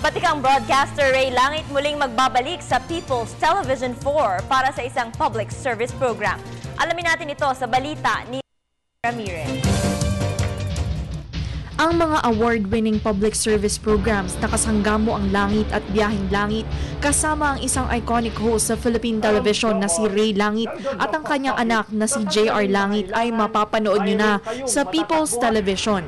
Batikang broadcaster Ray Langit muling magbabalik sa People's Television 4 para sa isang public service program. Alamin natin ito sa balita ni Ramirez. Ang mga award-winning public service programs na Kasanggamo ang Langit at Biyaheng Langit kasama ang isang iconic host sa Philippine Television na si Ray Langit at ang kanyang anak na si JR Langit ay mapapanood nyo na sa People's Television.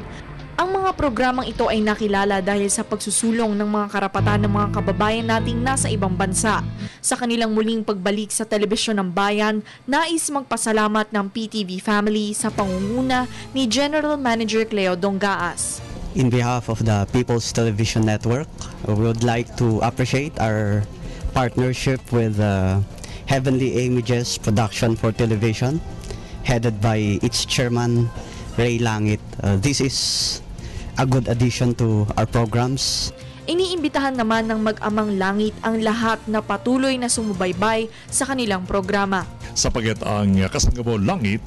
Ang mga programang ito ay nakilala dahil sa pagsusulong ng mga karapatan ng mga kababayan nating nasa ibang bansa. Sa kanilang muling pagbalik sa telebisyon ng bayan, nais magpasalamat ng PTV family sa pangunguna ni General Manager Cleo Dongaas. In behalf of the People's Television Network, we would like to appreciate our partnership with Heavenly Images Production for Television, headed by its chairman, Ray Langit. This is a good addition to our programs. Iniimbitahan naman ng mag-amang Langit ang lahat na patuloy na sumubaybay sa kanilang programa. Sapagat ang Kasanggamo Langit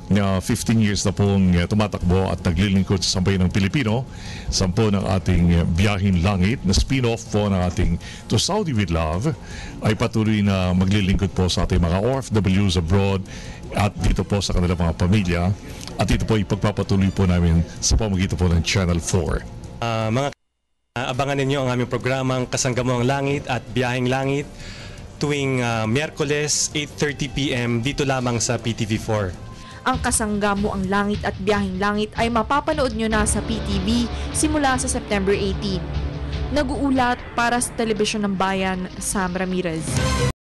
na 15 years na pong tumatakbo at naglilingkod sa sambayan ng Pilipino, 10 ng ating Biyaheng Langit na spin-off po ng ating To Saudi with Love ay patuloy na maglilingkod po sa ating mga OFWs abroad at dito po sa kanilang mga pamilya, at ito po ipagpapatuloy po namin sa pamamagitan po ng Channel 4. Mga abangan ninyo ang aming programang Kasanggamo ang Langit at Biyaheng Langit tuwing Miyerkules 8:30 PM dito lamang sa PTV4. Ang Kasanggamo ang Langit at Biyaheng Langit ay mapapanood nyo na sa PTV simula sa September 18. Nag-uulat para sa Telebisyon ng Bayan, Sam Ramirez.